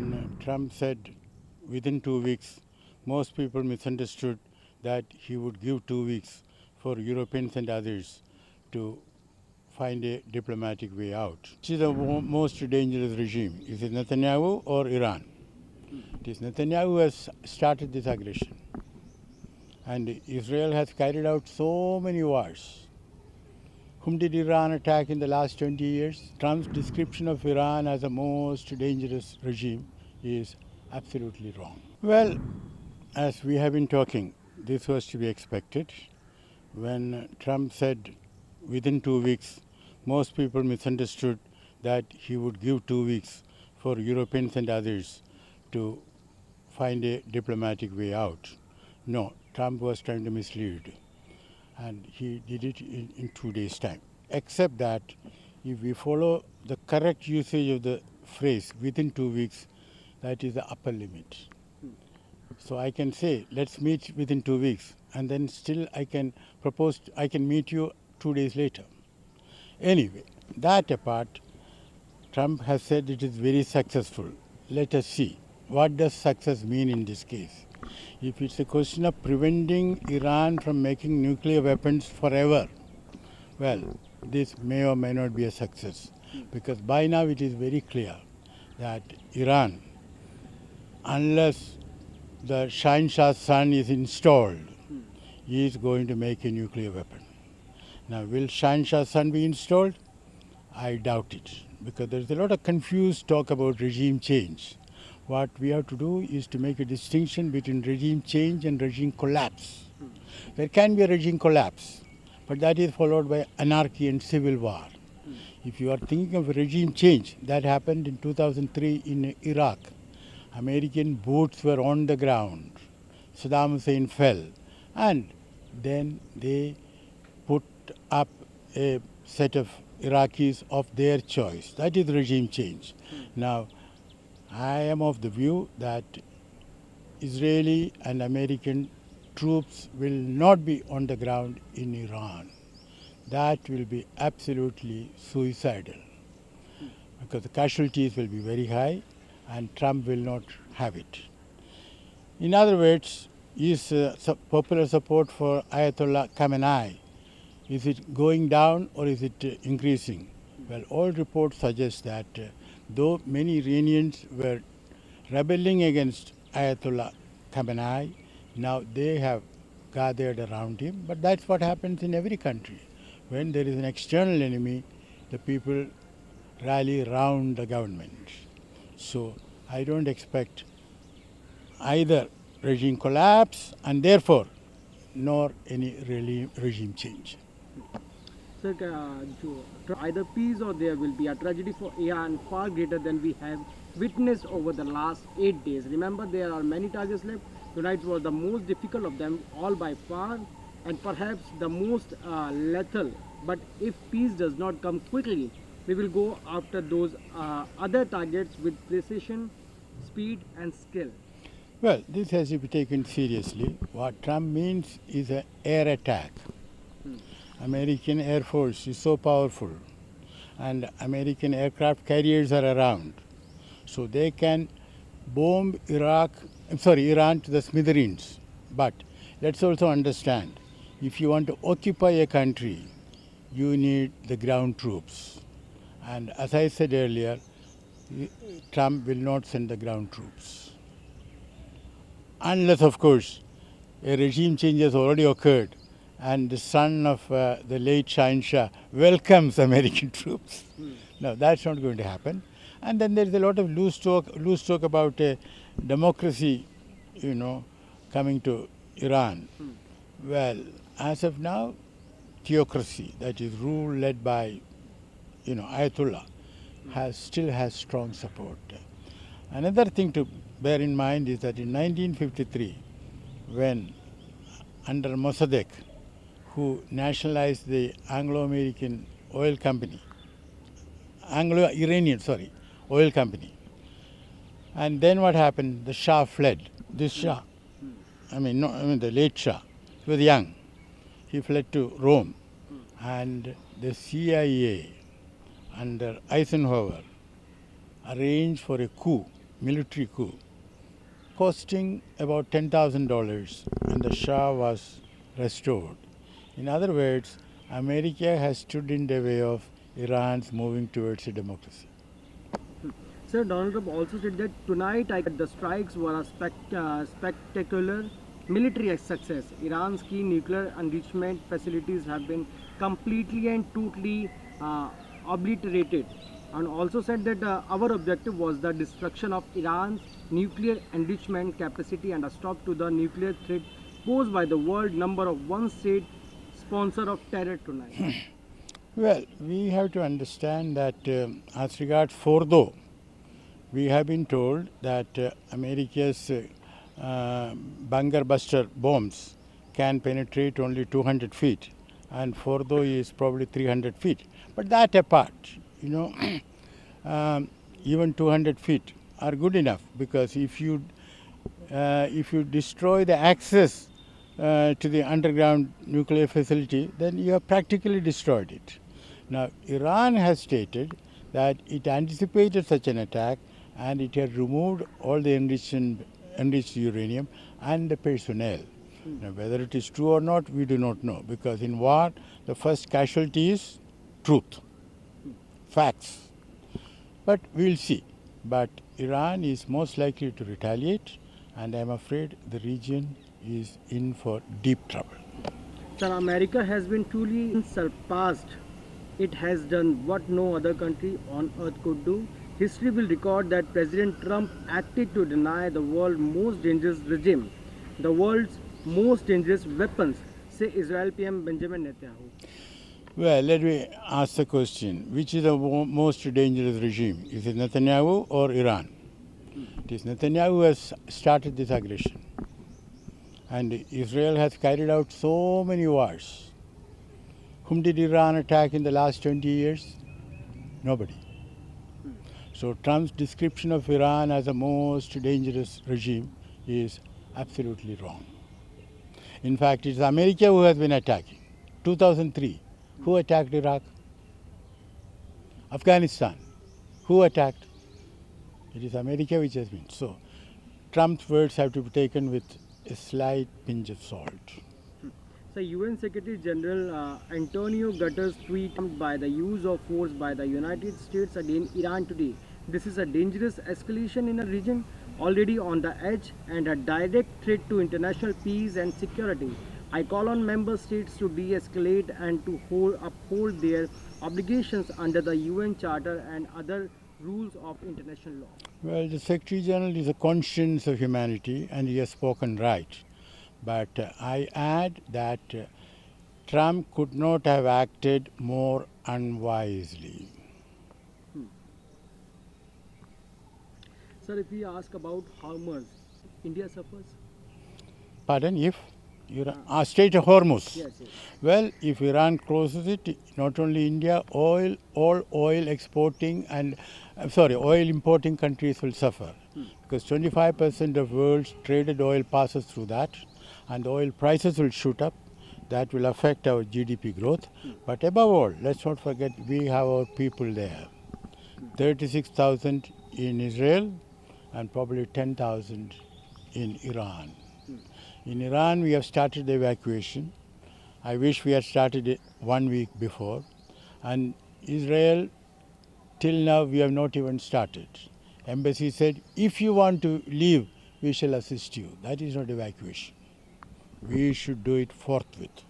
when Trump said within 2 weeks, most people misunderstood that he would give 2 weeks for Europeans and others to find a diplomatic way out. Which is the most dangerous regime? Is it Netanyahu or Iran? It is Netanyahu who has started this aggression. And Israel has carried out so many wars. Whom did Iran attack in the last 20 years? Trump's description of Iran as the most dangerous regime is absolutely wrong. Well, as we have been talking, this was to be expected. When Trump said within 2 weeks, most people misunderstood that he would give 2 weeks for Europeans and others to find a diplomatic way out. No, Trump was trying to mislead. And he did it in 2 days' time. Except that if we follow the correct usage of the phrase within 2 weeks, that is the upper limit. So I can say, let's meet within 2 weeks, and then still I can propose, I can meet you 2 days later. Anyway, that apart, Trump has said it is very successful. Let us see. What does success mean in this case? If it's a question of preventing Iran from making nuclear weapons forever, well, this may or may not be a success. Because by now it is very clear that Iran, unless the Shah's son is installed, is going to make a nuclear weapon. Now, will Shah's son be installed? I doubt it. Because there's a lot of confused talk about regime change. What we have to do is to make a distinction between regime change and regime collapse. There can be a regime collapse, but that is followed by anarchy and civil war. If you are thinking of a regime change, that happened in 2003 in Iraq. American boots were on the ground. Saddam Hussein fell. And then they put up a set of Iraqis of their choice. That is regime change. Now, I am of the view that Israeli and American troops will not be on the ground in Iran. That will be absolutely suicidal because the casualties will be very high and Trump will not have it. In other words, is popular support for Ayatollah Khamenei, is it going down or is it increasing? Well, all reports suggest that though many Iranians were rebelling against Ayatollah Khamenei, now they have gathered around him. But that's what happens in every country. When there is an external enemy, the people rally around the government. So I don't expect either regime collapse and therefore nor any regime change. Sir, either peace or there will be a tragedy for Iran far greater than we have witnessed over the last 8 days. Remember, there are many targets left. Tonight was the most difficult of them all by far and perhaps the most lethal. But if peace does not come quickly, we will go after those other targets with precision, speed and skill. Well, this has to be taken seriously. What Trump means is an air attack. American Air Force is so powerful and American aircraft carriers are around. So they can bomb Iran to the smithereens. But let's also understand, if you want to occupy a country, you need the ground troops. And as I said earlier, Trump will not send the ground troops. Unless, of course, a regime change has already occurred and the son of the late Shah welcomes American troops. No, that's not going to happen. And then there's a lot of loose talk about a democracy, coming to Iran. Well, as of now, theocracy, that is rule led by, Ayatollah, still has strong support. Another thing to bear in mind is that in 1953, when under Mossadegh, who nationalized the Anglo-American oil company, Anglo-Iranian, oil company. And then what happened? The Shah fled. This Shah, the late Shah, he was young. He fled to Rome. And the CIA under Eisenhower arranged for a coup military coup costing about $10,000, and the Shah was restored. In other words, America has stood in the way of Iran's moving towards a democracy. Sir, Donald Trump also said that tonight the strikes were a spectacular military success. Iran's key nuclear enrichment facilities have been completely and totally obliterated. And also said that our objective was the destruction of Iran's nuclear enrichment capacity and a stop to the nuclear threat posed by the world number of one state sponsor of terror tonight. Well, we have to understand that as regards Fordo, we have been told that America's bunker buster bombs can penetrate only 200 feet, and Fordo is probably 300 feet. But that apart, even 200 feet are good enough, because if you destroy the access to the underground nuclear facility, then you have practically destroyed it. Now, Iran has stated that it anticipated such an attack and it had removed all the enriched uranium and the personnel. Now, whether it is true or not, we do not know, because in war, the first casualty is truth, facts. But we'll see. But Iran is most likely to retaliate, and I'm afraid the region is in for deep trouble. Sir, America has been truly surpassed. It has done what no other country on earth could do. History will record that President Trump acted to deny the world's most dangerous regime, the world's most dangerous weapons, say Israel PM Benjamin Netanyahu. Well, let me ask the question, which is the most dangerous regime? Is it Netanyahu or Iran? It is Netanyahu who has started this aggression. And Israel has carried out so many wars. Whom did Iran attack in the last 20 years? Nobody. So Trump's description of Iran as the most dangerous regime is absolutely wrong. In fact, it's America who has been attacking. 2003, who attacked Iraq? Afghanistan, who attacked? It is America which has been. So Trump's words have to be taken with a slight pinch of salt. So UN Secretary General Antonio Guterres tweeted by the use of force by the United States against Iran today. This is a dangerous escalation in a region already on the edge and a direct threat to international peace and security. I call on member states to de-escalate and to uphold their obligations under the UN Charter and other rules of international law. Well, the Secretary General is a conscience of humanity and he has spoken right. But I add that Trump could not have acted more unwisely. Sir, if we ask about Hormuz, India suffers? Pardon, if? Strait of Hormuz. Yes, yes. Well, if Iran closes it, not only India, all oil importing countries will suffer. Because 25% of world's traded oil passes through that, and oil prices will shoot up. That will affect our GDP growth. But above all, let's not forget we have our people there. 36,000 in Israel and probably 10,000 in Iran. In Iran, we have started the evacuation. I wish we had started it 1 week before. And Israel, till now, we have not even started. Embassy said, if you want to leave, we shall assist you. That is not evacuation. We should do it forthwith.